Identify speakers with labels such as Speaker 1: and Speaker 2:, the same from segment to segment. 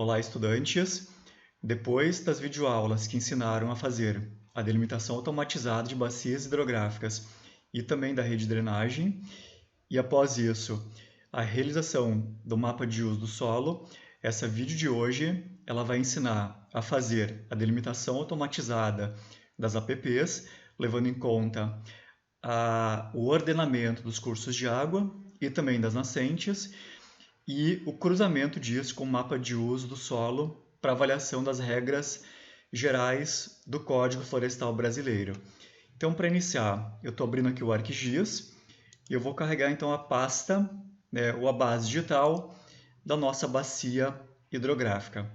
Speaker 1: Olá, estudantes! Depois das videoaulas que ensinaram a fazer a delimitação automatizada de bacias hidrográficas e também da rede de drenagem, e após isso, a realização do mapa de uso do solo, essa vídeo de hoje ela vai ensinar a fazer a delimitação automatizada das APPs, levando em conta o ordenamento dos cursos de água e também das nascentes, e o cruzamento disso com o mapa de uso do solo para avaliação das regras gerais do Código Florestal Brasileiro. Então, para iniciar, eu estou abrindo aqui o ArcGIS e eu vou carregar então a pasta, ou a base digital da nossa bacia hidrográfica.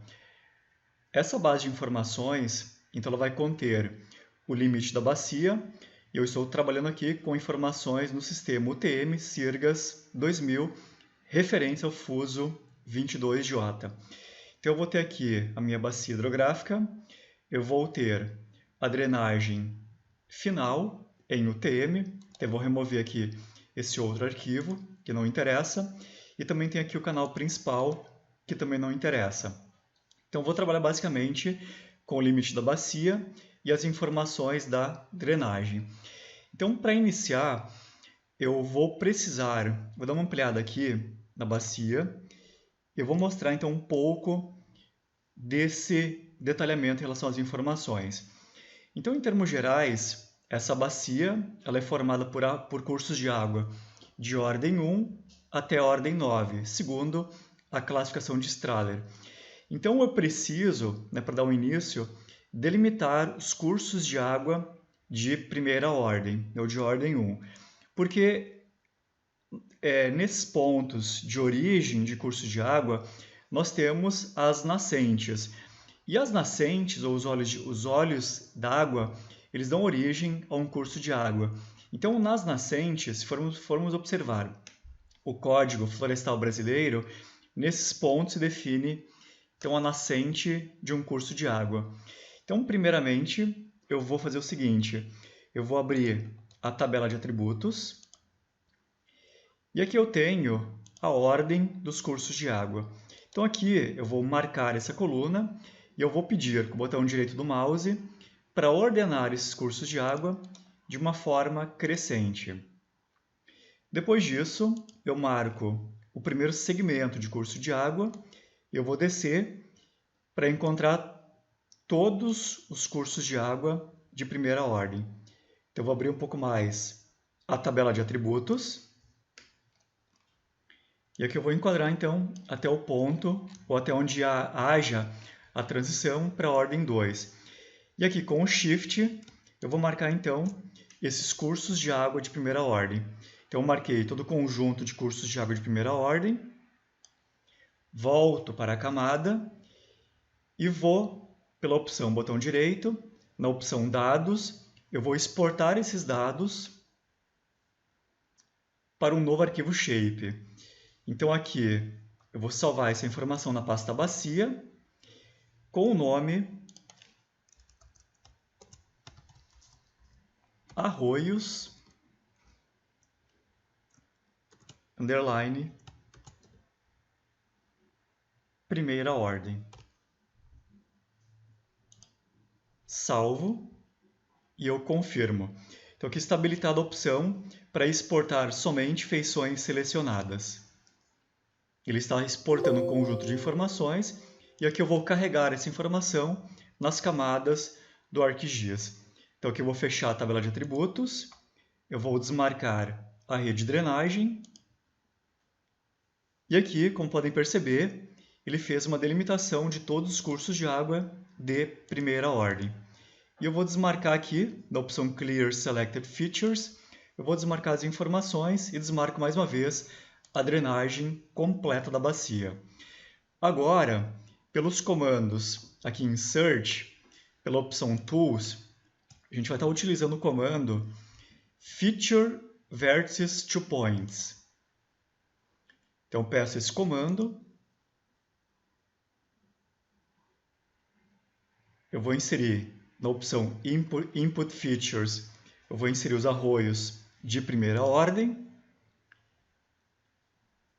Speaker 1: Essa base de informações, então, ela vai conter o limite da bacia. Eu estou trabalhando aqui com informações no sistema UTM CIRGAS 2000, referência ao fuso 22J. Então, eu vou ter aqui a minha bacia hidrográfica, eu vou ter a drenagem final em UTM, então eu vou remover aqui esse outro arquivo, que não interessa, e também tem aqui o canal principal, que também não interessa. Então, eu vou trabalhar basicamente com o limite da bacia e as informações da drenagem. Então, para iniciar, eu vou dar uma ampliada aqui na bacia. Eu vou mostrar então um pouco desse detalhamento em relação às informações. Então, em termos gerais, essa bacia ela é formada por cursos de água de ordem 1 até a ordem 9, segundo a classificação de Strahler. Então, eu preciso, para dar um início, delimitar os cursos de água de primeira ordem, ou de ordem 1, porque nesses pontos de origem de cursos de água, nós temos as nascentes. E as nascentes, ou os olhos d'água, eles dão origem a um curso de água. Então, nas nascentes, se formos observar o Código Florestal Brasileiro, nesses pontos se define então, a nascente de um curso de água. Então, primeiramente, eu vou fazer o seguinte, eu vou abrir a tabela de atributos, e aqui eu tenho a ordem dos cursos de água. Então, aqui eu vou marcar essa coluna e eu vou pedir com o botão direito do mouse para ordenar esses cursos de água de uma forma crescente. Depois disso, eu marco o primeiro segmento de curso de água, eu vou descer para encontrar todos os cursos de água de primeira ordem. Então, eu vou abrir um pouco mais a tabela de atributos. E aqui eu vou enquadrar, então, até o ponto, ou até onde haja a transição para a ordem 2. E aqui, com o Shift, eu vou marcar, então, esses cursos de água de primeira ordem. Então, eu marquei todo o conjunto de cursos de água de primeira ordem, volto para a camada e vou, pela opção botão direito, na opção Dados, eu vou exportar esses dados para um novo arquivo Shape. Então, aqui eu vou salvar essa informação na pasta bacia com o nome arroios _ primeira ordem. Salvo e eu confirmo. Então, aqui está habilitada a opção para exportar somente feições selecionadas. Ele está exportando um conjunto de informações e aqui eu vou carregar essa informação nas camadas do ArcGIS. Então aqui eu vou fechar a tabela de atributos, eu vou desmarcar a rede de drenagem e aqui, como podem perceber, ele fez uma delimitação de todos os cursos de água de primeira ordem. E eu vou desmarcar aqui, na opção Clear Selected Features, eu vou desmarcar as informações e desmarco mais uma vez a drenagem completa da bacia. Agora, pelos comandos aqui em Search, pela opção Tools, a gente vai estar utilizando o comando Feature Vertices to Points. Então, eu peço esse comando. Eu vou inserir na opção Input Features, eu vou inserir os arroios de primeira ordem.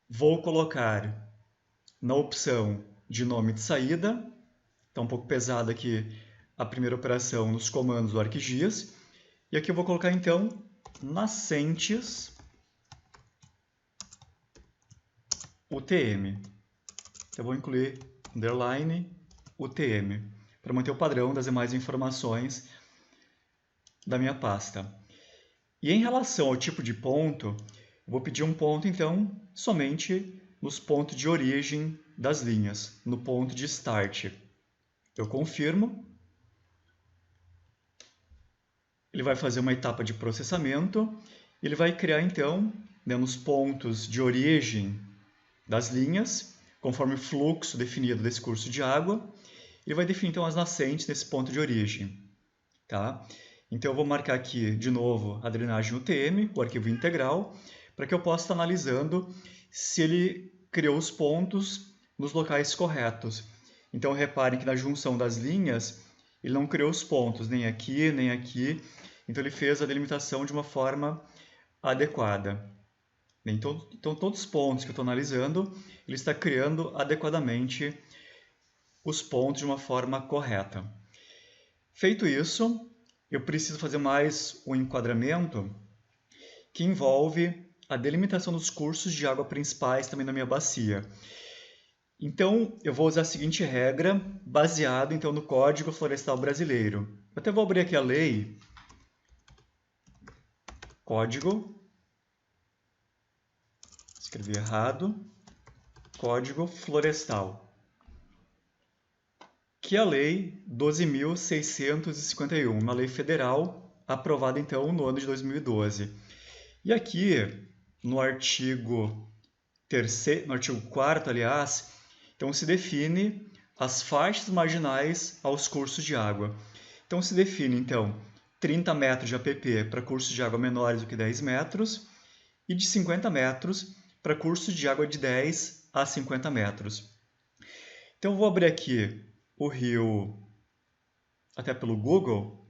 Speaker 1: Vou colocar na opção de nome de saída. Está um pouco pesada aqui a primeira operação nos comandos do ArcGIS. E aqui eu vou colocar, então, nascentes UTM. Então, eu vou incluir underline UTM, para manter o padrão das demais informações da minha pasta. E em relação ao tipo de ponto, eu vou pedir um ponto, então, somente nos pontos de origem das linhas, no ponto de start. Eu confirmo. Ele vai fazer uma etapa de processamento. Ele vai criar, então, nos pontos de origem das linhas, conforme o fluxo definido desse curso de água. Ele vai definir, então, as nascentes nesse ponto de origem. Tá? Então, eu vou marcar aqui, de novo, a drenagem UTM, o arquivo integral, para que eu possa estar analisando se ele criou os pontos nos locais corretos. Então, reparem que na junção das linhas, ele não criou os pontos, nem aqui, nem aqui. Então, ele fez a delimitação de uma forma adequada. Então, todos os pontos que eu estou analisando, ele está criando adequadamente os pontos de uma forma correta. Feito isso, eu preciso fazer mais um enquadramento que envolve a delimitação dos cursos de água principais também na minha bacia. Então, eu vou usar a seguinte regra, baseado então no Código Florestal Brasileiro. Eu até vou abrir aqui a lei, Código, escrevi errado, Código Florestal, que é a Lei 12.651, uma lei federal aprovada então no ano de 2012. E aqui, no artigo 4º, aliás, então se define as faixas marginais aos cursos de água. Então se define, então, 30 metros de APP para cursos de água menores do que 10 metros e de 50 metros para cursos de água de 10 a 50 metros. Então eu vou abrir aqui o rio até pelo Google.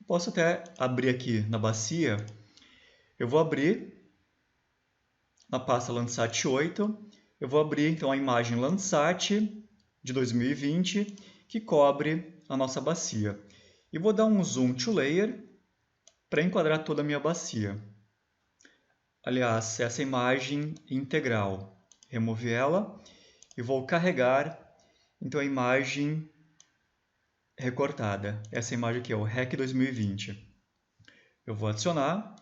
Speaker 1: Posso até abrir aqui na bacia. Eu vou abrir na pasta Landsat 8. Eu vou abrir então a imagem Landsat de 2020 que cobre a nossa bacia. E vou dar um zoom to layer para enquadrar toda a minha bacia. Aliás, essa imagem integral. Remover ela e vou carregar então a imagem recortada. Essa imagem aqui é o REC 2020. Eu vou adicionar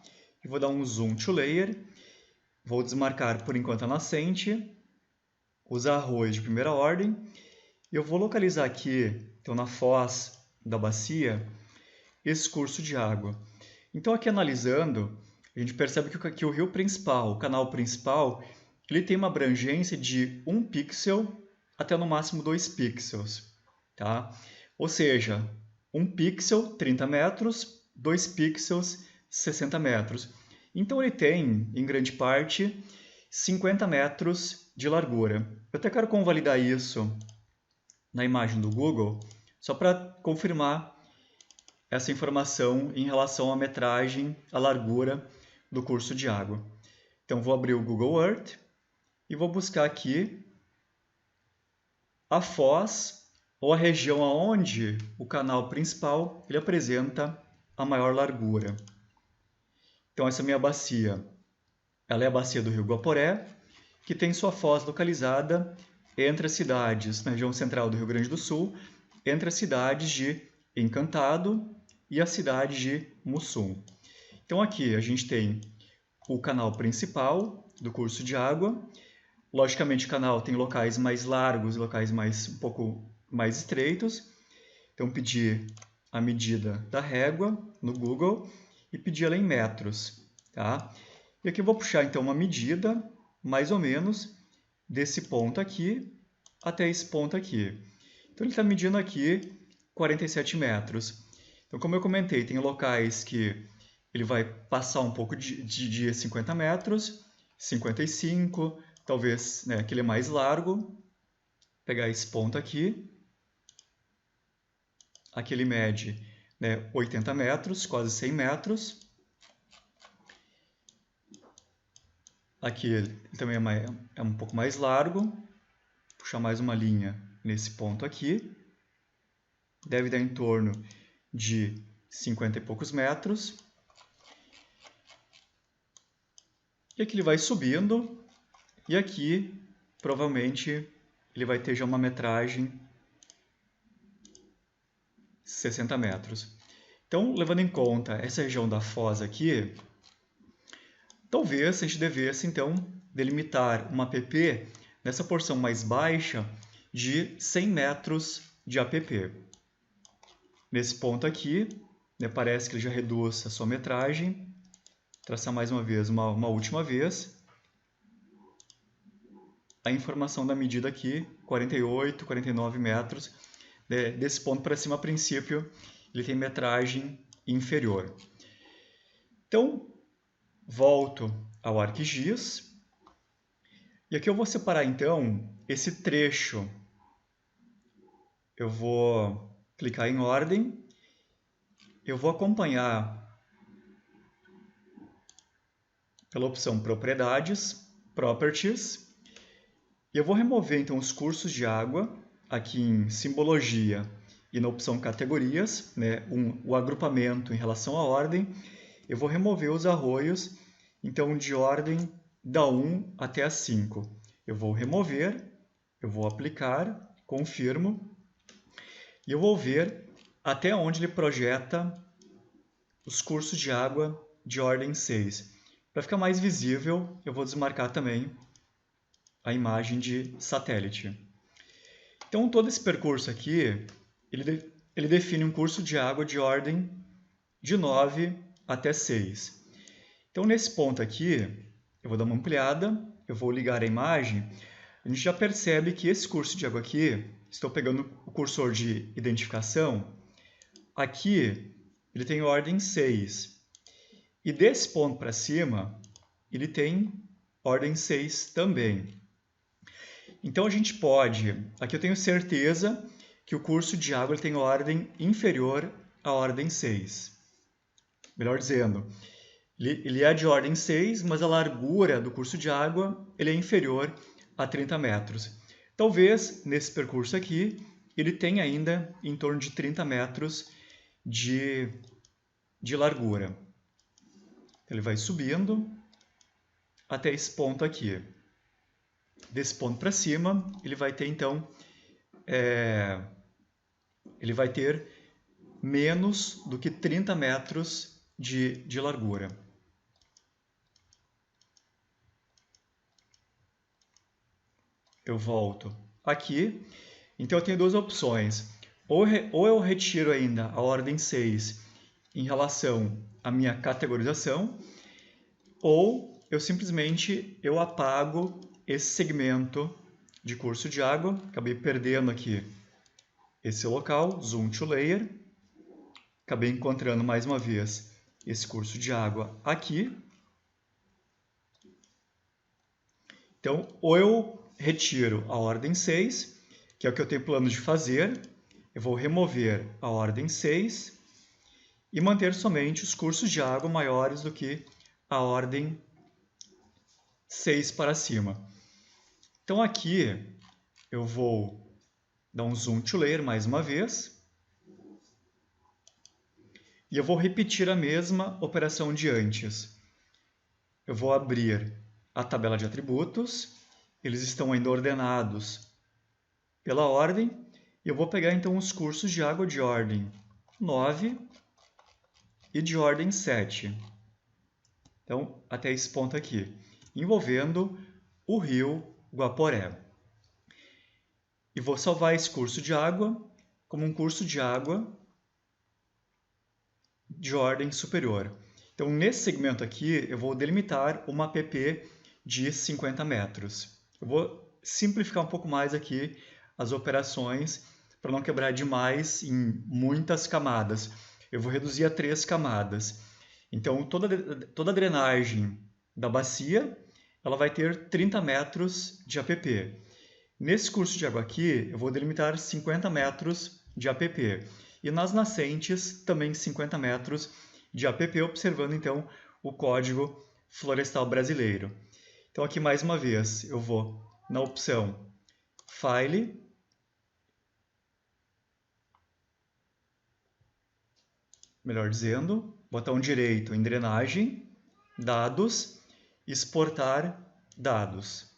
Speaker 1: e vou dar um zoom to layer. Vou desmarcar por enquanto a nascente, usar arroz de primeira ordem. E eu vou localizar aqui, então na foz da bacia, esse curso de água. Então aqui analisando, a gente percebe que o rio principal, o canal principal, ele tem uma abrangência de 1 pixel até no máximo 2 pixels. Tá? Ou seja, 1 pixel, 30 metros, 2 pixels, 60 metros. Então ele tem, em grande parte, 50 metros de largura. Eu até quero convalidar isso na imagem do Google, só para confirmar essa informação em relação à metragem, à largura do curso de água. Então vou abrir o Google Earth e vou buscar aqui a foz ou a região onde o canal principal ele apresenta a maior largura. Então essa é a minha bacia. Ela é a bacia do Rio Guaporé, que tem sua foz localizada entre as cidades, na região central do Rio Grande do Sul, entre as cidades de Encantado e a cidade de Mussum. Então aqui a gente tem o canal principal do curso de água. Logicamente o canal tem locais mais largos e locais um pouco mais estreitos. Então pedir a medida da régua no Google e pedir ela em metros. Tá? E aqui eu vou puxar então uma medida, mais ou menos, desse ponto aqui até esse ponto aqui. Então ele está medindo aqui 47 metros. Então, como eu comentei, tem locais que ele vai passar um pouco de 50 metros, 55, talvez aquele mais largo. Vou pegar esse ponto aqui. Aqui ele mede 80 metros, quase 100 metros. Aqui ele também é um pouco mais largo, puxar mais uma linha nesse ponto aqui. Deve dar em torno de 50 e poucos metros. E aqui ele vai subindo. E aqui, provavelmente, ele vai ter já uma metragem 60 metros. Então, levando em conta essa região da foz aqui, talvez a gente devesse, então, delimitar uma APP nessa porção mais baixa de 100 metros de APP. Nesse ponto aqui, parece que ele já reduz a sua metragem. Traçar mais uma vez, uma última vez. A informação da medida aqui, 48, 49 metros. Desse ponto para cima, a princípio, ele tem metragem inferior. Então, volto ao ArcGIS. E aqui eu vou separar, então, esse trecho. Eu vou clicar em ordem. Eu vou acompanhar pela opção Propriedades, Properties. E eu vou remover, então, os cursos de água, aqui em Simbologia e na opção Categorias, o agrupamento em relação à ordem. Eu vou remover os arroios, então, de ordem da 1 até a 5. Eu vou remover, eu vou aplicar, confirmo, e eu vou ver até onde ele projeta os cursos de água de ordem 6. Para ficar mais visível, eu vou desmarcar também a imagem de satélite. Então, todo esse percurso aqui, ele define um curso de água de ordem de 9 até 6. Então, nesse ponto aqui, eu vou dar uma ampliada, eu vou ligar a imagem, a gente já percebe que esse curso de água aqui, estou pegando o cursor de identificação, aqui ele tem ordem 6. E desse ponto para cima, ele tem ordem 6 também. Então, a gente pode... Aqui eu tenho certeza que o curso de água ele tem ordem inferior à ordem 6. Melhor dizendo, ele é de ordem 6, mas a largura do curso de água ele é inferior a 30 metros. Talvez, nesse percurso aqui, ele tenha ainda em torno de 30 metros de largura. Ele vai subindo até esse ponto aqui. Desse ponto para cima, ele vai ter, então, ele vai ter menos do que 30 metros de largura. Eu volto aqui. Então, eu tenho duas opções. Ou eu retiro ainda a ordem 6 em relação à minha categorização, ou eu simplesmente apago esse segmento de curso de água. Acabei perdendo aqui esse local, Zoom to Layer. Acabei encontrando mais uma vez esse curso de água aqui. Então, ou eu retiro a ordem 6, que é o que eu tenho plano de fazer. Eu vou remover a ordem 6 e manter somente os cursos de água maiores do que a ordem 6 para cima. Então, aqui eu vou dar um Zoom to Layer mais uma vez. E eu vou repetir a mesma operação de antes. Eu vou abrir a tabela de atributos. Eles estão ainda ordenados pela ordem. E eu vou pegar, então, os cursos de água de ordem 9 e de ordem 7. Então, até esse ponto aqui, envolvendo o rio Guaporé. E vou salvar esse curso de água como um curso de água de ordem superior. Então, nesse segmento aqui, eu vou delimitar uma APP de 50 metros. Eu vou simplificar um pouco mais aqui as operações para não quebrar demais em muitas camadas. Eu vou reduzir a 3 camadas. Então, toda a drenagem da bacia ela vai ter 30 metros de APP. Nesse curso de água aqui, eu vou delimitar 50 metros de APP. E nas nascentes, também 50 metros de APP, observando, então, o Código Florestal Brasileiro. Então, aqui, mais uma vez, eu vou na opção File, melhor dizendo, botão direito em drenagem, dados, exportar dados.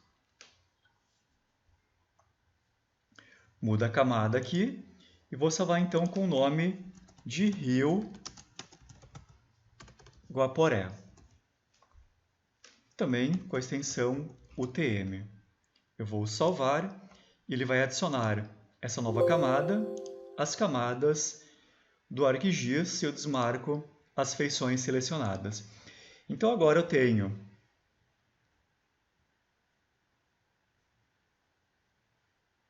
Speaker 1: Muda a camada aqui e vou salvar então com o nome de Rio Guaporé. Também com a extensão UTM. Eu vou salvar e ele vai adicionar essa nova camada às camadas do ArcGIS se eu desmarco as feições selecionadas. Então agora eu tenho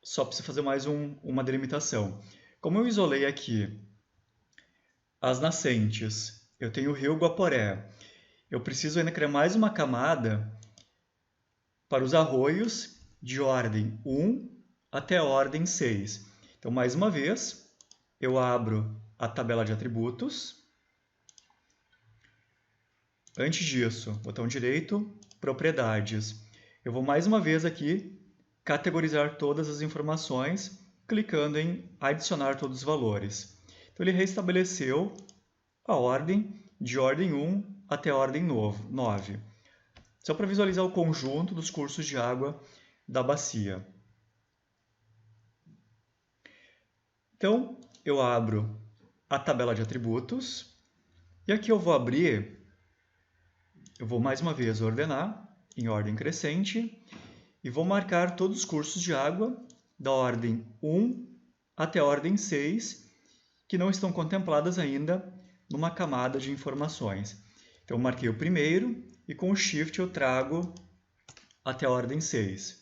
Speaker 1: só preciso fazer mais uma delimitação. Como eu isolei aqui as nascentes, eu tenho o rio Guaporé. Eu preciso ainda criar mais uma camada para os arroios de ordem 1 até a ordem 6. Então, mais uma vez, eu abro a tabela de atributos. Antes disso, botão direito, propriedades. Eu vou mais uma vez aqui categorizar todas as informações, clicando em adicionar todos os valores. Então, ele restabeleceu a ordem de ordem 1 até a ordem 9. Só para visualizar o conjunto dos cursos de água da bacia. Então, eu abro a tabela de atributos e aqui eu vou mais uma vez ordenar em ordem crescente e vou marcar todos os cursos de água da ordem 1 até a ordem 6 que não estão contempladas ainda numa camada de informações. Então, eu marquei o primeiro e com o Shift eu trago até a ordem 6.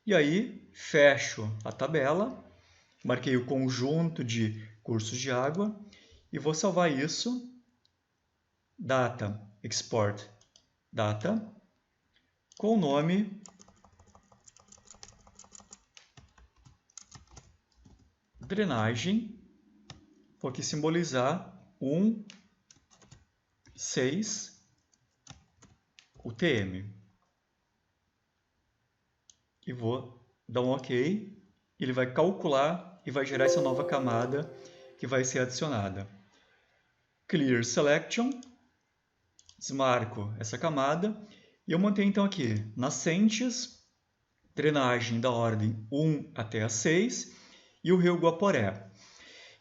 Speaker 1: E aí, fecho a tabela, marquei o conjunto de cursos de água e vou salvar isso, data, export data, com o nome drenagem, vou aqui simbolizar 6 UTM. E vou dar um OK. Ele vai calcular e vai gerar essa nova camada que vai ser adicionada. Clear Selection. Desmarco essa camada. E eu mantenho então aqui nascentes, drenagem da ordem 1 até a 6 e o rio Guaporé.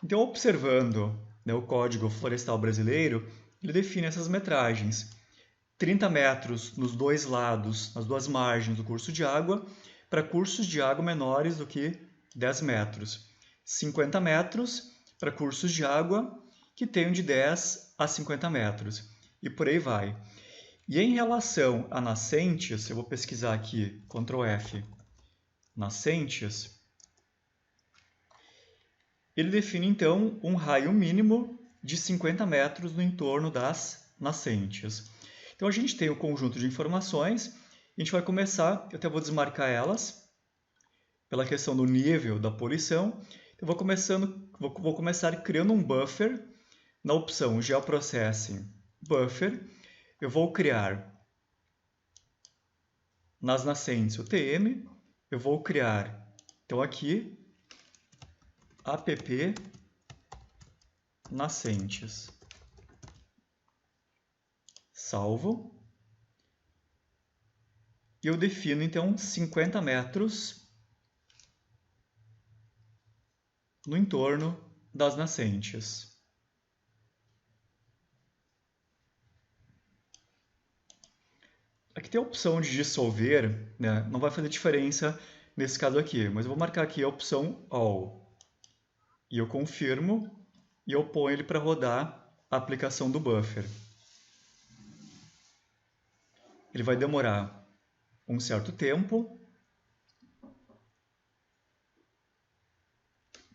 Speaker 1: Então, observando, né, o Código Florestal Brasileiro, ele define essas metragens. 30 metros nos dois lados, nas duas margens do curso de água, para cursos de água menores do que 10 metros. 50 metros para cursos de água que tenham de 10 a 50 metros. E por aí vai. E em relação a nascentes, eu vou pesquisar aqui, Ctrl F, nascentes, ele define então um raio mínimo de 50 metros no entorno das nascentes. Então a gente tem o conjunto de informações, a gente vai começar, eu até vou desmarcar elas, pela questão do nível da poluição. Eu vou começar criando um buffer na opção Geoprocessing Buffer. Eu vou criar nas nascentes UTM, eu vou criar, então aqui, app nascentes. Salvo. E eu defino, então, 50 metros no entorno das nascentes. Aqui tem a opção de dissolver, né? Não vai fazer diferença nesse caso aqui, mas eu vou marcar aqui a opção All. E eu confirmo e eu ponho ele para rodar a aplicação do buffer. Ele vai demorar um certo tempo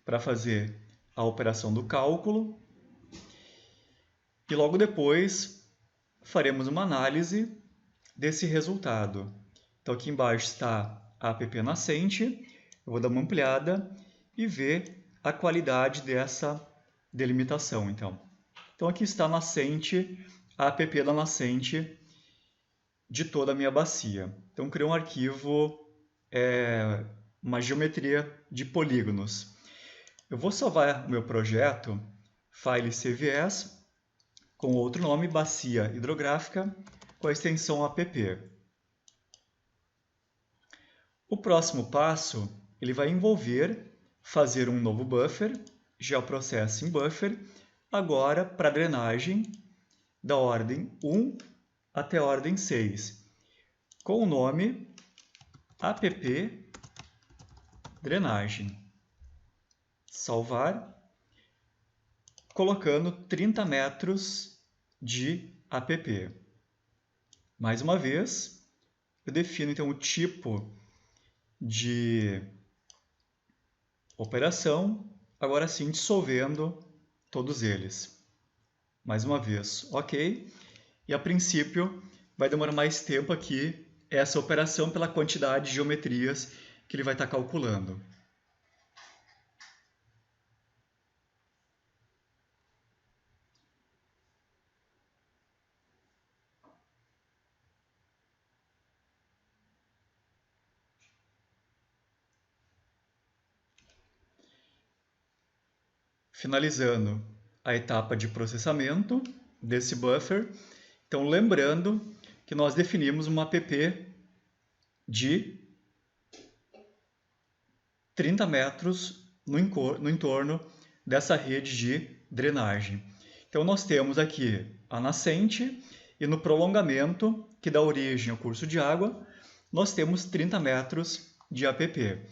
Speaker 1: para fazer a operação do cálculo e logo depois faremos uma análise desse resultado. Então aqui embaixo está a app nascente, eu vou dar uma ampliada e ver a qualidade dessa delimitação. Então aqui está a nascente, a app da nascente de toda a minha bacia. Então criei um arquivo uma geometria de polígonos. Eu vou salvar o meu projeto, File CVS, com outro nome, Bacia Hidrográfica, com a extensão app. O próximo passo, ele vai envolver fazer um novo buffer, Geoprocessing Buffer, agora para drenagem da ordem 1 até a ordem 6, com o nome app drenagem. Salvar, colocando 30 metros de app. Mais uma vez, eu defino então o tipo de operação, agora sim dissolvendo todos eles. Mais uma vez, ok. E a princípio vai demorar mais tempo aqui essa operação pela quantidade de geometrias que ele vai estar calculando. Finalizando a etapa de processamento desse buffer. Então, lembrando que nós definimos uma app de 30 metros no entorno dessa rede de drenagem. Então, nós temos aqui a nascente e no prolongamento, que dá origem ao curso de água, nós temos 30 metros de app.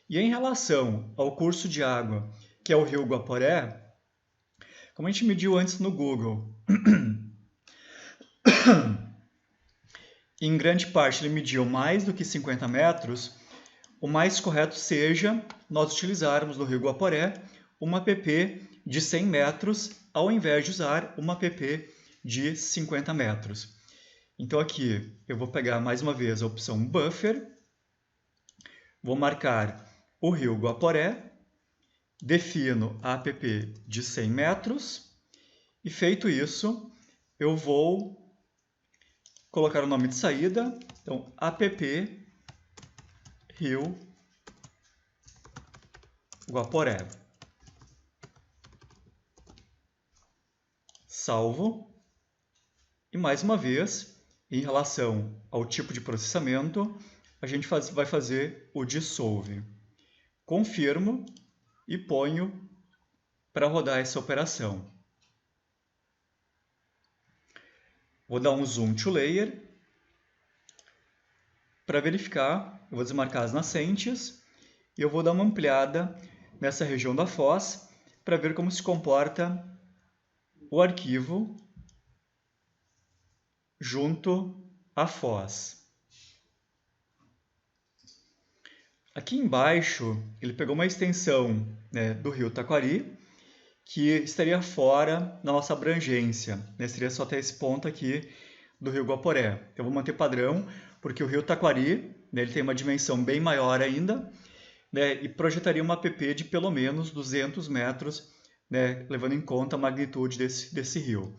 Speaker 1: E em relação ao curso de água, que é o rio Guaporé, como a gente mediu antes no Google, em grande parte ele mediu mais do que 50 metros, o mais correto seja nós utilizarmos no rio Guaporé uma app de 100 metros, ao invés de usar uma app de 50 metros. Então aqui eu vou pegar mais uma vez a opção Buffer, vou marcar o rio Guaporé, defino a app de 100 metros e feito isso, eu vou colocar o nome de saída, então app rio Guaporé. Salvo. E mais uma vez, em relação ao tipo de processamento, a gente vai fazer o dissolve. Confirmo e ponho para rodar essa operação. Vou dar um zoom to layer para verificar. Eu vou desmarcar as nascentes e eu vou dar uma ampliada nessa região da foz para ver como se comporta o arquivo junto à foz. Aqui embaixo, ele pegou uma extensão, né, do rio Taquari, que estaria fora da nossa abrangência, né? Seria só até esse ponto aqui do rio Guaporé. Eu vou manter padrão, porque o rio Taquari, né, ele tem uma dimensão bem maior ainda, né, e projetaria uma app de pelo menos 200 metros, né, levando em conta a magnitude desse rio.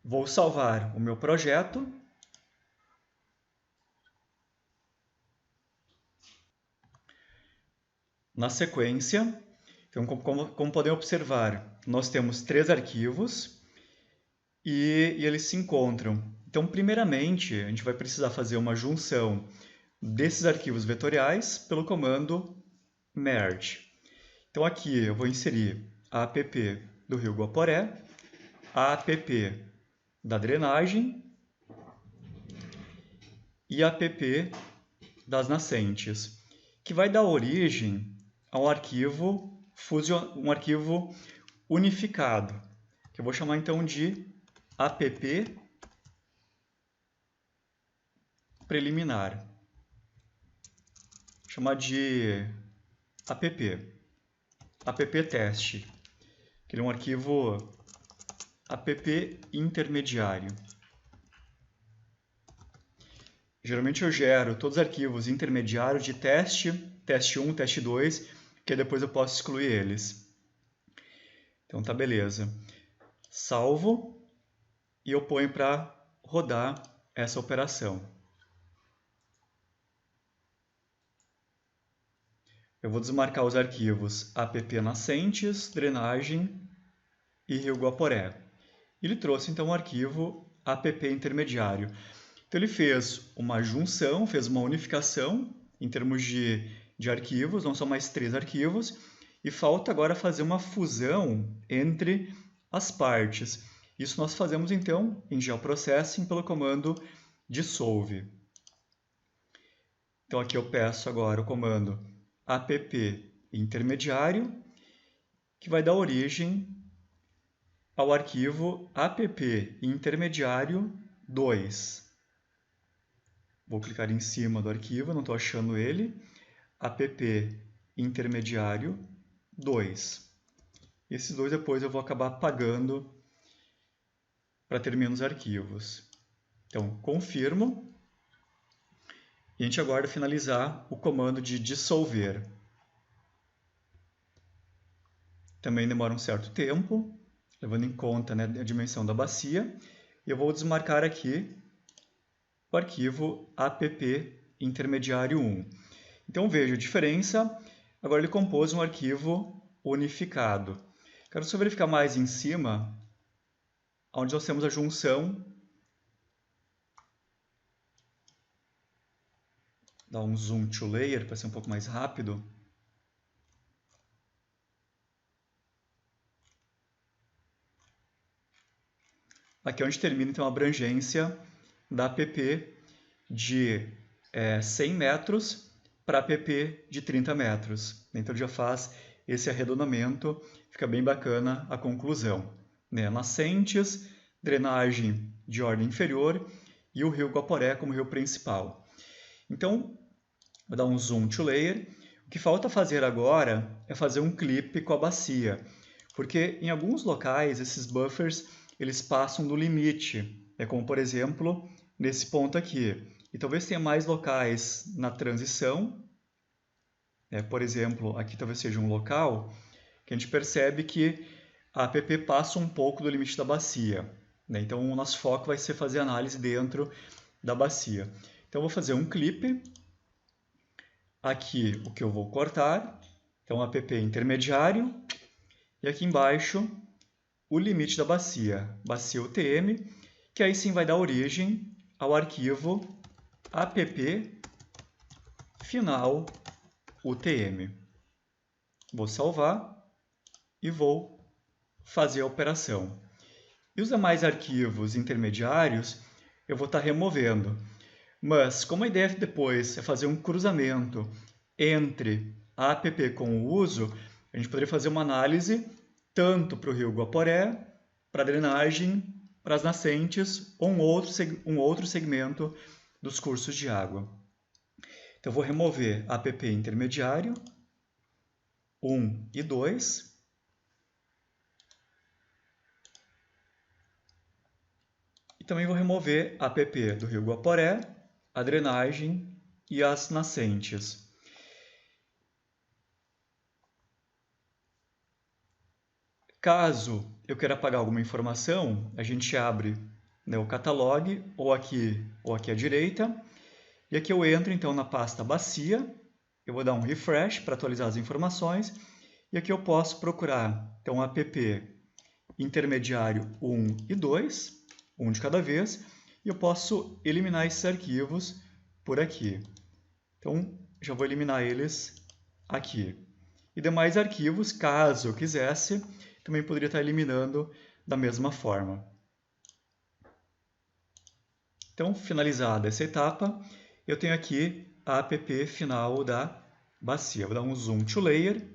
Speaker 1: Vou salvar o meu projeto. Na sequência, então, como podem observar, nós temos 3 arquivos e eles se encontram. Então, primeiramente, a gente vai precisar fazer uma junção desses arquivos vetoriais pelo comando merge. Então, aqui eu vou inserir a app do rio Guaporé, a app da drenagem e a app das nascentes, que vai dar origem a um arquivo unificado, que eu vou chamar então de app preliminar. Vou chamar de app teste, que ele é um arquivo app intermediário. Geralmente eu gero todos os arquivos intermediários de teste, teste 1, teste 2, que depois eu posso excluir eles. Então tá beleza. Salvo e eu ponho para rodar essa operação. eu vou desmarcar os arquivos app nascentes, drenagem e rio Guaporé. Ele trouxe então o arquivo app intermediário. Então ele fez uma junção, fez uma unificação em termos de arquivos, não são mais 3 arquivos, e falta agora fazer uma fusão entre as partes. Isso nós fazemos então em geoprocessing pelo comando dissolve. Então aqui eu peço agora o comando app intermediário, que vai dar origem ao arquivo app intermediário 2. Vou clicar em cima do arquivo, não estou achando ele. App intermediário 2. Esses dois depois eu vou acabar apagando para ter menos arquivos. Então, confirmo. E a gente aguarda finalizar o comando de dissolver. Também demora um certo tempo, levando em conta, né, a dimensão da bacia. E eu vou desmarcar aqui o arquivo app intermediário 1. Então veja a diferença. Agora ele compôs um arquivo unificado. Quero só verificar mais em cima, onde nós temos a junção. Dar um zoom to layer para ser um pouco mais rápido. Aqui é onde termina então a abrangência da app de 100 metros para app de 30 metros. Então já faz esse arredondamento, fica bem bacana a conclusão. Né? Nascentes, drenagem de ordem inferior e o rio Guaporé como rio principal. Então, vou dar um zoom to layer. O que falta fazer agora é fazer um clipe com a bacia, porque em alguns locais esses buffers eles passam do limite, como por exemplo nesse ponto aqui. E talvez tenha mais locais na transição, por exemplo, aqui talvez seja um local que a gente percebe que a app passa um pouco do limite da bacia. Né? Então o nosso foco vai ser fazer análise dentro da bacia. Então eu vou fazer um clipe. Aqui o que eu vou cortar, então app intermediário, e aqui embaixo o limite da bacia, bacia UTM, que aí sim vai dar origem ao arquivo app final UTM. Vou salvar e vou fazer a operação. E os demais arquivos intermediários eu vou estar removendo. Mas, como a ideia depois é fazer um cruzamento entre a app com o uso, a gente poderia fazer uma análise tanto para o rio Guaporé, para a drenagem, para as nascentes ou um outro segmento dos cursos de água. Então, eu vou remover app intermediário 1 e 2. E também vou remover app do rio Guaporé, a drenagem e as nascentes. Caso eu queira apagar alguma informação, a gente abre, né, o catalog, ou aqui à direita, e aqui eu entro então na pasta bacia, eu vou dar um refresh para atualizar as informações, e aqui eu posso procurar então app intermediário 1 e 2, um de cada vez, e eu posso eliminar esses arquivos por aqui. Então, já vou eliminar eles aqui. E demais arquivos, caso eu quisesse, também poderia estar eliminando da mesma forma. Então, finalizada essa etapa, eu tenho aqui a app final da bacia. Vou dar um zoom to layer.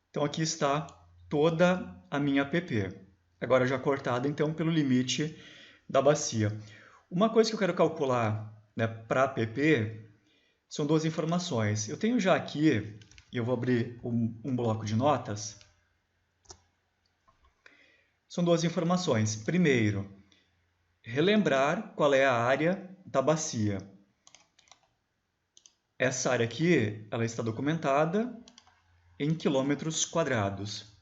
Speaker 1: Então, aqui está toda a minha app. Agora já cortada, então, pelo limite da bacia. Uma coisa que eu quero calcular, né, para a app são duas informações. Eu tenho já aqui, e eu vou abrir um bloco de notas. São duas informações. Primeiro, relembrar qual é a área da bacia. Essa área aqui, ela está documentada em quilômetros quadrados.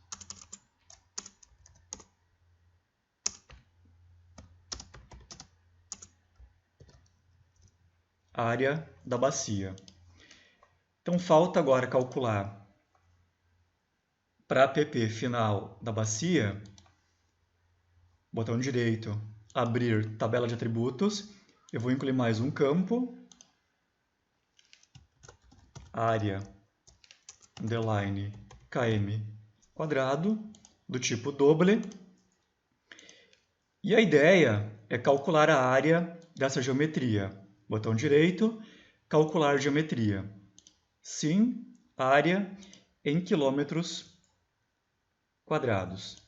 Speaker 1: Área da bacia. Então, falta agora calcular para a APP final da bacia, botão direito, abrir tabela de atributos, eu vou incluir mais um campo, área, underline, km quadrado, do tipo doble. E a ideia é calcular a área dessa geometria. Botão direito, calcular geometria. Sim, área em quilômetros quadrados.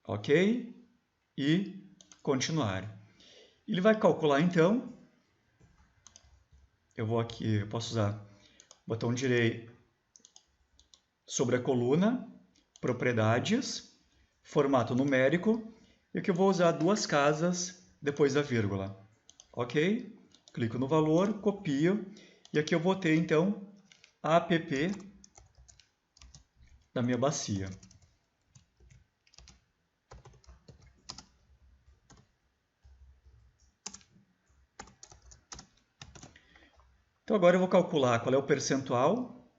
Speaker 1: Ok? E continuar. Ele vai calcular então. Eu vou aqui, eu posso usar botão direito sobre a coluna, propriedades, formato numérico, e aqui eu vou usar duas casas depois da vírgula. Ok? Clico no valor, copio, e aqui eu vou ter então a APP da minha bacia. Então agora eu vou calcular qual é o percentual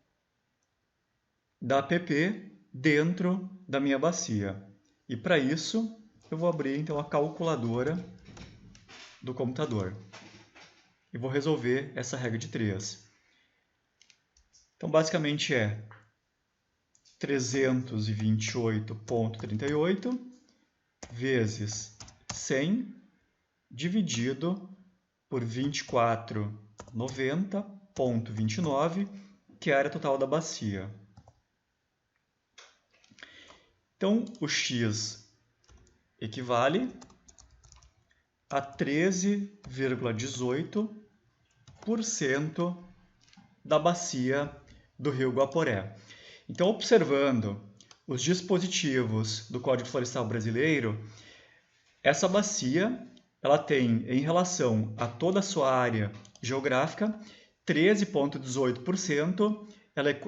Speaker 1: da APP dentro da minha bacia. E para isso eu vou abrir então a calculadora do computador. E vou resolver essa regra de 3. Então basicamente é 328,38 vezes 100 dividido por 2490,29, que é a área total da bacia. Então, o x equivale a 13,18% da bacia do Rio Guaporé. Então, observando os dispositivos do Código Florestal Brasileiro, essa bacia ela tem, em relação a toda a sua área geográfica, 13,18%,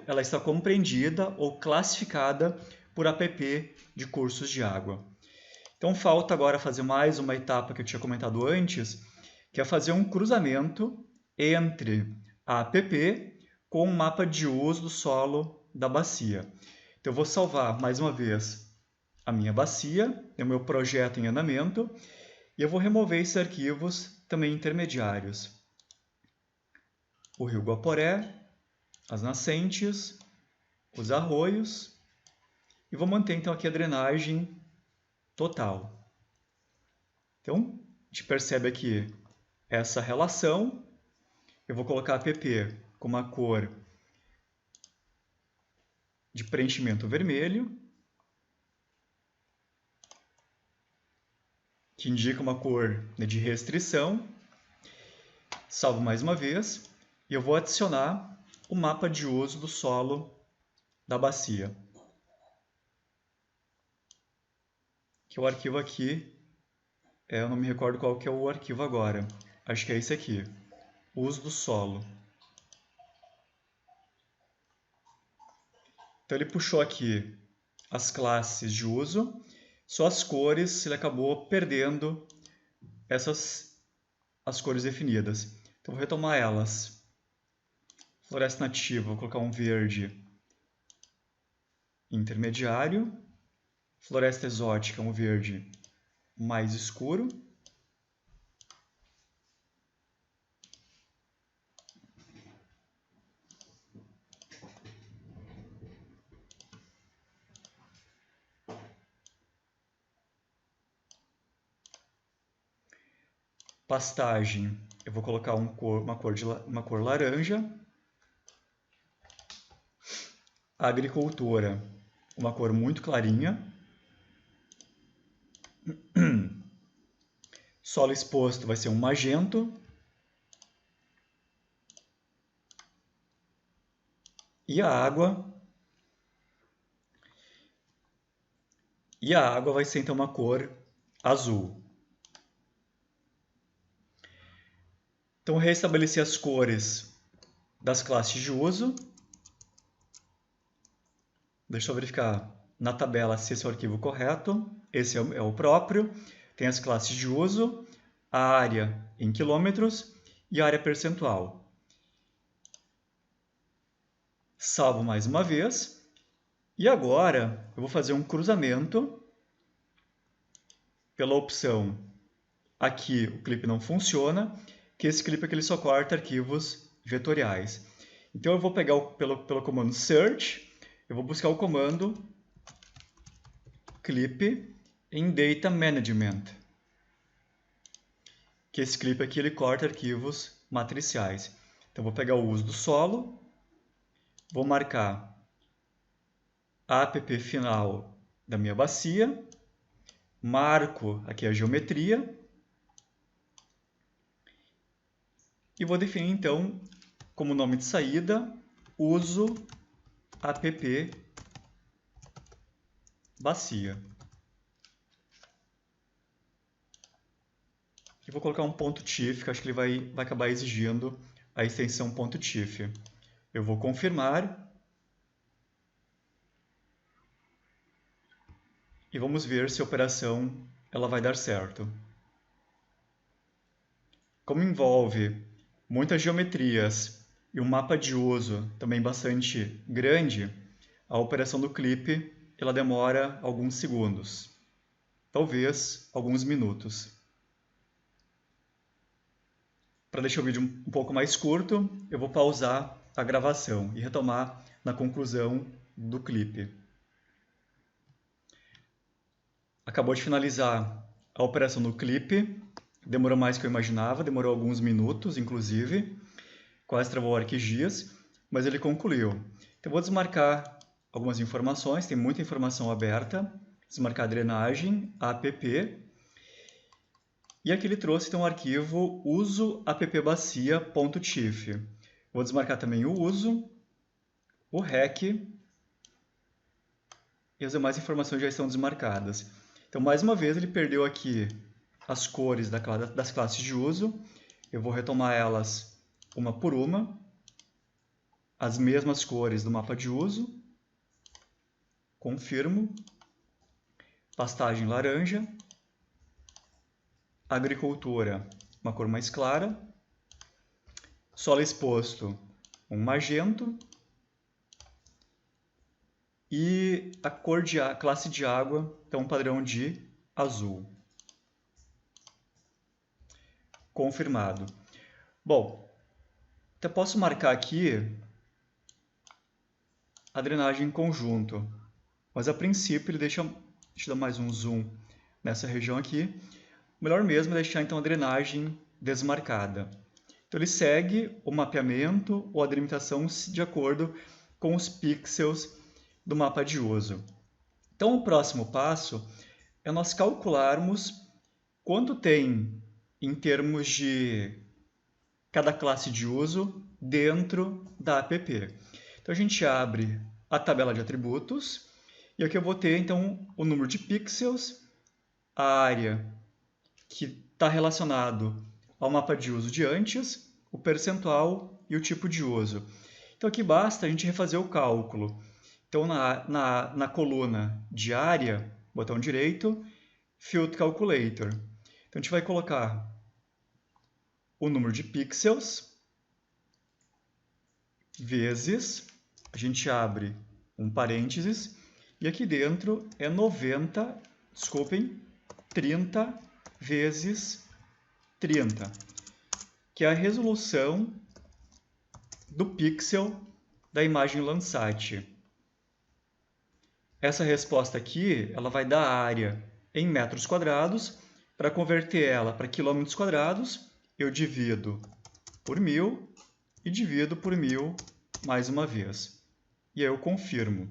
Speaker 1: ela está compreendida ou classificada por APP de cursos de água. Então, falta agora fazer mais uma etapa que eu tinha comentado antes, que é fazer um cruzamento entre a APP com o mapa de uso do solo da bacia. Então, eu vou salvar mais uma vez a minha bacia, o meu projeto em andamento, e eu vou remover esses arquivos também intermediários. O Rio Guaporé, as nascentes, os arroios, e vou manter então aqui a drenagem total. Então, a gente percebe aqui essa relação. Eu vou colocar a APP com uma cor de preenchimento vermelho, que indica uma cor de restrição. Salvo mais uma vez, e eu vou adicionar o mapa de uso do solo da bacia. Que o arquivo aqui, eu não me recordo qual que é o arquivo agora. Acho que é esse aqui, uso do solo. Então ele puxou aqui as classes de uso, só as cores ele acabou perdendo as cores definidas. Então vou retomar elas. Floresta nativa, vou colocar um verde intermediário. Floresta exótica, um verde mais escuro. Pastagem, eu vou colocar uma cor laranja. Agricultura, uma cor muito clarinha. Solo exposto vai ser um magento. E a água vai ser então uma cor azul. Então, restabelecer as cores das classes de uso. Deixa eu verificar na tabela se esse é o arquivo correto. Esse é o próprio. Tem as classes de uso, a área em quilômetros e a área percentual. Salvo mais uma vez. E agora eu vou fazer um cruzamento pela opção aqui o clipe não funciona, que esse clipe aqui ele só corta arquivos vetoriais. Então eu vou pegar pelo comando search, eu vou buscar o comando clip em data management, que esse clipe aqui ele corta arquivos matriciais. Então eu vou pegar o uso do solo, vou marcar a app final da minha bacia, marco aqui a geometria e vou definir então como nome de saída uso app bacia. E vou colocar um ponto .tif, que acho que ele vai acabar exigindo a extensão .tif. Eu vou confirmar. E vamos ver se a operação ela vai dar certo. Como envolve muitas geometrias e um mapa de uso também bastante grande, a operação do clipe ela demora alguns segundos, talvez alguns minutos. Para deixar o vídeo um pouco mais curto, eu vou pausar a gravação e retomar na conclusão do clipe. Acabou de finalizar a operação do clipe, demorou mais do que eu imaginava, demorou alguns minutos, inclusive, quase travou ArcGIS, mas ele concluiu. Então eu vou desmarcar algumas informações, tem muita informação aberta, desmarcar a drenagem, app, e aqui ele trouxe então o arquivo uso appbacia.tif. Vou desmarcar também o uso, o rec, e as demais informações já estão desmarcadas. Então, mais uma vez, ele perdeu aqui as cores das classes de uso. Eu vou retomar elas uma por uma. As mesmas cores do mapa de uso. Confirmo. Pastagem laranja. Agricultura, uma cor mais clara. Solo exposto, um magento. E a classe de água, então um padrão de azul. Confirmado. Bom, até posso marcar aqui a drenagem em conjunto, mas a princípio ele deixa eu dar mais um zoom nessa região aqui. O melhor mesmo é deixar então a drenagem desmarcada. Então ele segue o mapeamento ou a delimitação de acordo com os pixels do mapa de uso. Então o próximo passo é nós calcularmos quanto tem em termos de cada classe de uso dentro da app. Então a gente abre a tabela de atributos e aqui eu vou ter então o número de pixels, a área que está relacionado ao mapa de uso de antes, o percentual e o tipo de uso. Então aqui basta a gente refazer o cálculo. Então, na coluna de área, botão direito, Field Calculator. Então, a gente vai colocar o número de pixels, vezes, a gente abre um parênteses, e aqui dentro é 30 vezes 30, que é a resolução do pixel da imagem Landsat. Essa resposta aqui, ela vai dar a área em metros quadrados. Para converter ela para quilômetros quadrados, eu divido por 1000 e divido por 1000 mais uma vez. E aí eu confirmo.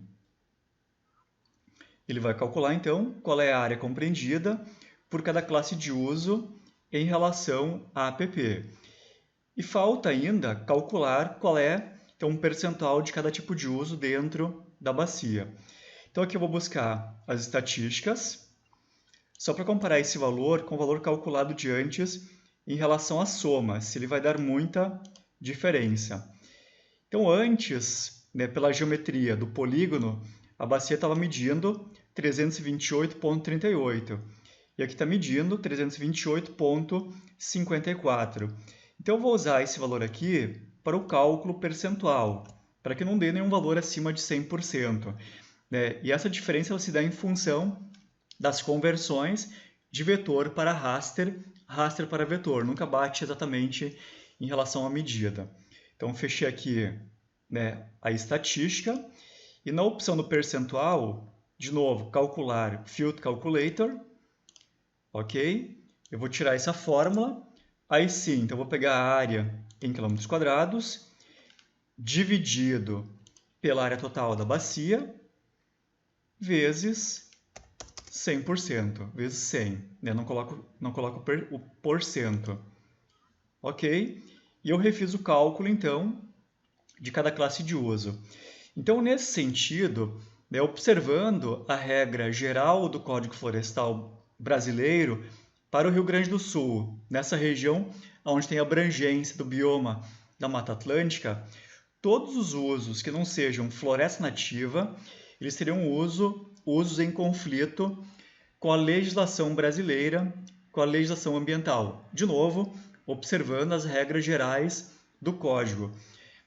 Speaker 1: Ele vai calcular, então, qual é a área compreendida por cada classe de uso em relação à app. E falta ainda calcular qual é então, um percentual de cada tipo de uso dentro da bacia. Então aqui eu vou buscar as estatísticas, só para comparar esse valor com o valor calculado de antes em relação à soma, se ele vai dar muita diferença. Então antes, pela geometria do polígono, a bacia estava medindo 328,38 e aqui está medindo 328,54. Então eu vou usar esse valor aqui para o cálculo percentual. para que não dê nenhum valor acima de 100%. Né? E essa diferença ela se dá em função das conversões de vetor para raster, raster para vetor. Nunca bate exatamente em relação à medida. Então, fechei aqui, né, a estatística. E na opção do percentual, de novo, calcular Field Calculator. Ok? Eu vou tirar essa fórmula. Aí sim, então eu vou pegar a área em quilômetros quadrados, dividido pela área total da bacia, vezes 100%, vezes 100. Né? Não coloco o porcento. Ok? E eu refiz o cálculo, então, de cada classe de uso. Então, nesse sentido, né, observando a regra geral do Código Florestal brasileiro para o Rio Grande do Sul, nessa região onde tem abrangência do bioma da Mata Atlântica, todos os usos que não sejam floresta nativa, eles teriam usos em conflito com a legislação brasileira, com a legislação ambiental. De novo, observando as regras do Código.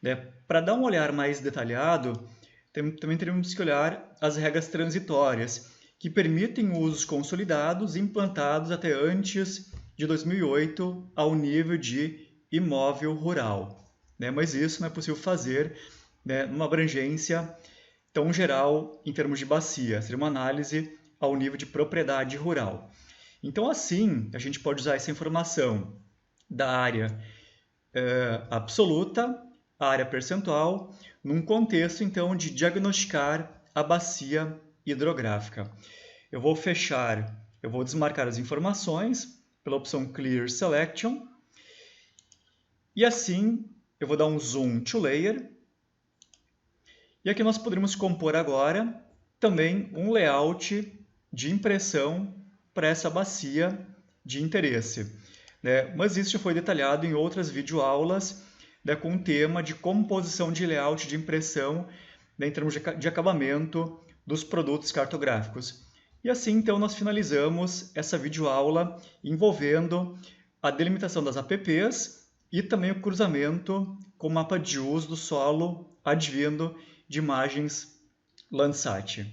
Speaker 1: Né? Para dar um olhar mais detalhado, também teremos que olhar as regras transitórias, que permitem usos consolidados implantados até antes de 2008 ao nível de imóvel rural. Né? Mas isso não é possível fazer, né, numa abrangência tão geral em termos de bacia. Seria uma análise ao nível de propriedade rural. Então, assim, a gente pode usar essa informação da área absoluta, a área percentual, num contexto, então, de diagnosticar a bacia hidrográfica. Eu vou desmarcar as informações pela opção Clear Selection. E assim, eu vou dar um Zoom to Layer. E aqui nós poderíamos compor agora também um layout de impressão para essa bacia de interesse. Né? Mas isso já foi detalhado em outras videoaulas, né, com o tema de composição de layout de impressão, né, em termos de acabamento dos produtos cartográficos. E assim, então, nós finalizamos essa videoaula envolvendo a delimitação das APPs e também o cruzamento com o mapa de uso do solo advindo de imagens Landsat.